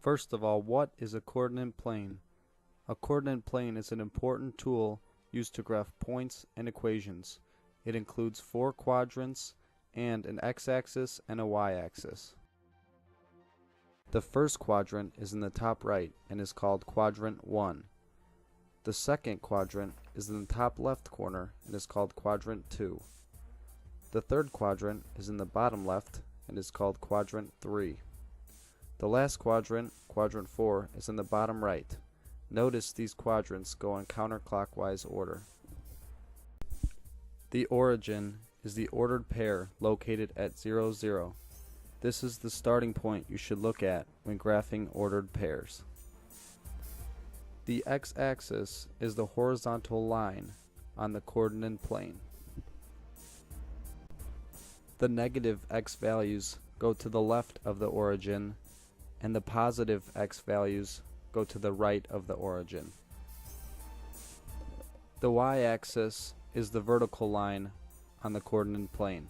First of all, what is a coordinate plane? A coordinate plane is an important tool used to graph points and equations. It includes 4 quadrants and an x-axis and a y-axis. The first quadrant is in the top right and is called quadrant 1. The second quadrant is in the top left corner and is called quadrant 2. The third quadrant is in the bottom left and is called quadrant 3. The last quadrant, quadrant 4, is in the bottom right. Notice these quadrants go in counterclockwise order. The origin is the ordered pair located at 0, 0. This is the starting point you should look at when graphing ordered pairs. The x-axis is the horizontal line on the coordinate plane. The negative x values go to the left of the origin, and the positive x values go to the right of the origin. The y-axis is the vertical line on the coordinate plane.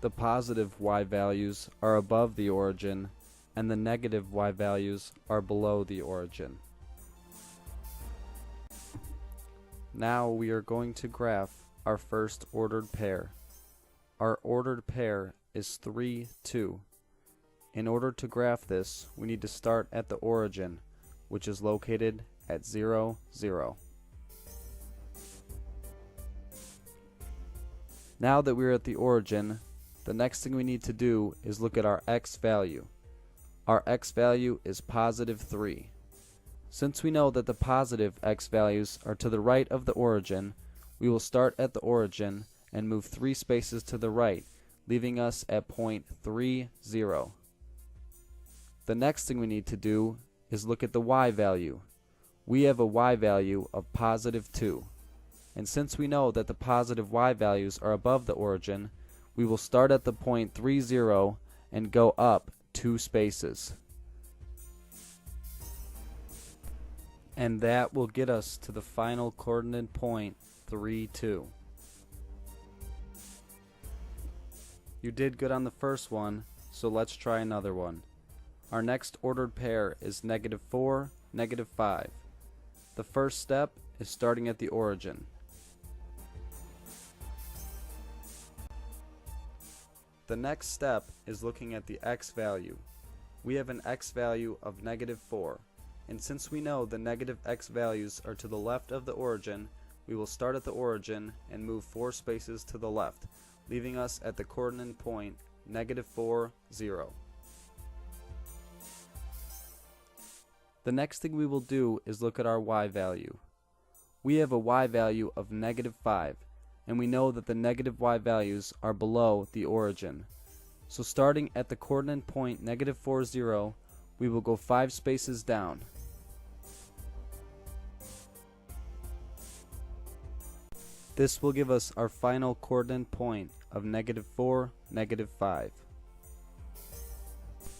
The positive y values are above the origin, and the negative y values are below the origin. Now we are going to graph our first ordered pair. Our ordered pair is 3, 2. In order to graph this, we need to start at the origin, which is located at 0, 0. Now that we're at the origin, the next thing we need to do is look at our x value. Our x value is positive 3. Since we know that the positive x values are to the right of the origin, we will start at the origin and move 3 spaces to the right, leaving us at point 3, 0. The next thing we need to do is look at the y value. We have a y value of positive 2. And since we know that the positive y values are above the origin, we will start at the point 3, 0 and go up 2 spaces. And that will get us to the final coordinate point 3, 2. You did good on the first one, so let's try another one. Our next ordered pair is negative 4, negative 5. The first step is starting at the origin. The next step is looking at the x value. We have an x value of negative 4, and since we know the negative x values are to the left of the origin, we will start at the origin and move 4 spaces to the left, leaving us at the coordinate point negative 4, 0. The next thing we will do is look at our y value. We have a y value of negative 5, and we know that the negative y values are below the origin. So starting at the coordinate point negative 4, 0, we will go 5 spaces down. This will give us our final coordinate point of negative 4, negative 5.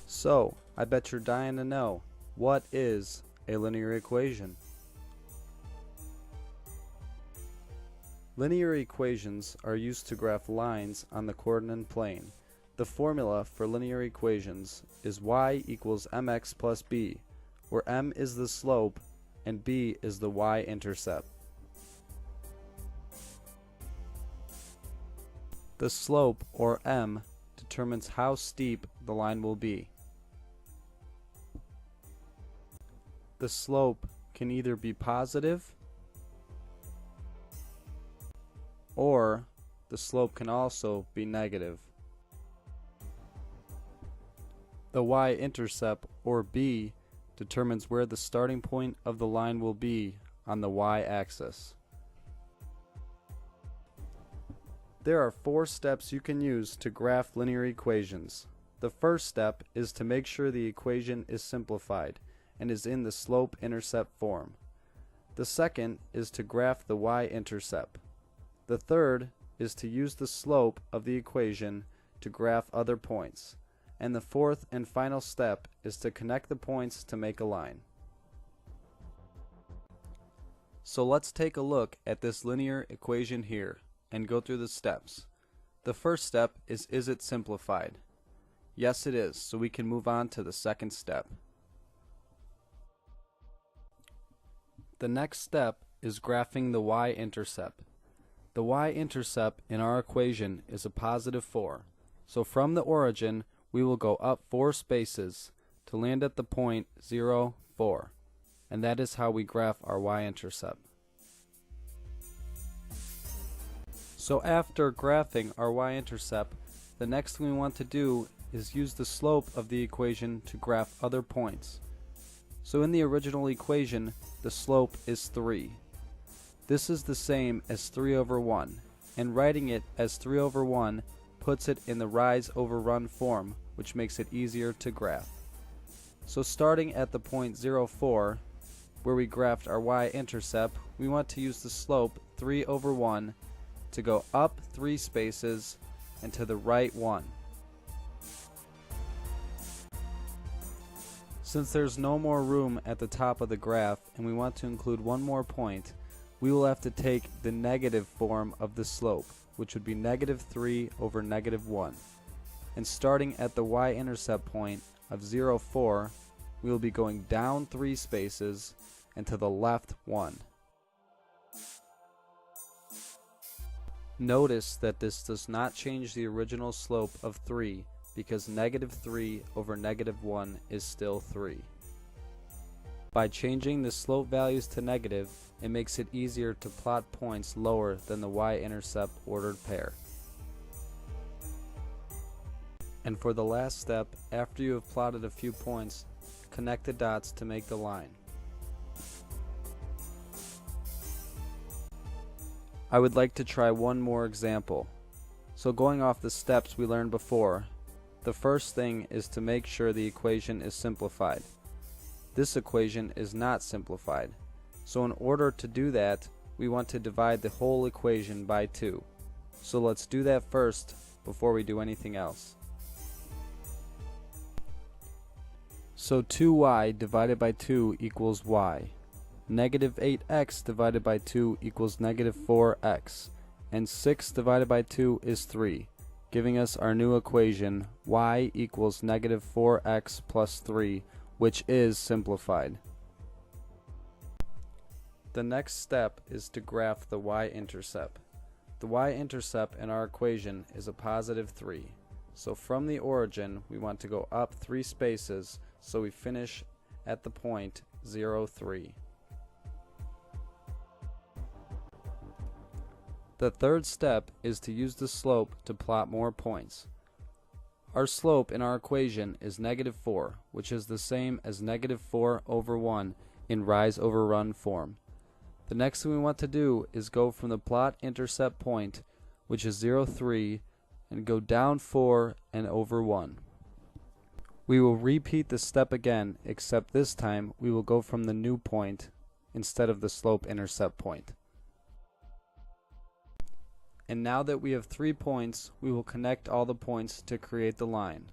So, I bet you're dying to know, what is a linear equation? Linear equations are used to graph lines on the coordinate plane. The formula for linear equations is y equals mx plus b, where m is the slope and b is the y-intercept. The slope, or m, determines how steep the line will be. The slope can either be positive, or the slope can also be negative. The y-intercept, or b, determines where the starting point of the line will be on the y-axis. There are 4 steps you can use to graph linear equations. The first step is to make sure the equation is simplified and is in the slope-intercept form. The second is to graph the y-intercept. The third is to use the slope of the equation to graph other points. And the fourth and final step is to connect the points to make a line. So let's take a look at this linear equation here and go through the steps. The first step is it simplified? Yes, it is, so we can move on to the second step. The next step is graphing the y-intercept. The y-intercept in our equation is a positive 4. So from the origin, we will go up 4 spaces to land at the point 0, 4. And that is how we graph our y-intercept. So after graphing our y-intercept, the next thing we want to do is use the slope of the equation to graph other points. So in the original equation, the slope is 3. This is the same as 3 over 1, and writing it as 3 over 1 puts it in the rise over run form, which makes it easier to graph. So starting at the point 0, 4, where we graphed our y-intercept, we want to use the slope 3 over 1 to go up 3 spaces and to the right 1. Since there's no more room at the top of the graph and we want to include one more point, we will have to take the negative form of the slope, which would be negative 3 over negative 1. And starting at the y-intercept point of 0, 4, we will be going down 3 spaces and to the left 1. Notice that this does not change the original slope of 3 because negative 3 over negative 1 is still 3. By changing the slope values to negative, it makes it easier to plot points lower than the y-intercept ordered pair. And for the last step, after you have plotted a few points, connect the dots to make the line. I would like to try one more example. So going off the steps we learned before, the first thing is to make sure the equation is simplified. This equation is not simplified. So in order to do that, we want to divide the whole equation by 2. So let's do that first before we do anything else. So 2y divided by 2 equals y. Negative 8x divided by 2 equals negative 4x. And 6 divided by 2 is 3, giving us our new equation, y equals negative 4x plus 3, which is simplified. The next step is to graph the y-intercept. The y-intercept in our equation is a positive 3. So from the origin, we want to go up 3 spaces so we finish at the point 0, 3. The third step is to use the slope to plot more points. Our slope in our equation is negative 4, which is the same as negative 4 over 1 in rise over run form. The next thing we want to do is go from the plot intercept point, which is 0, 3, and go down 4 and over 1. We will repeat the step again, except this time we will go from the new point instead of the slope intercept point. And now that we have 3 points, we will connect all the points to create the line.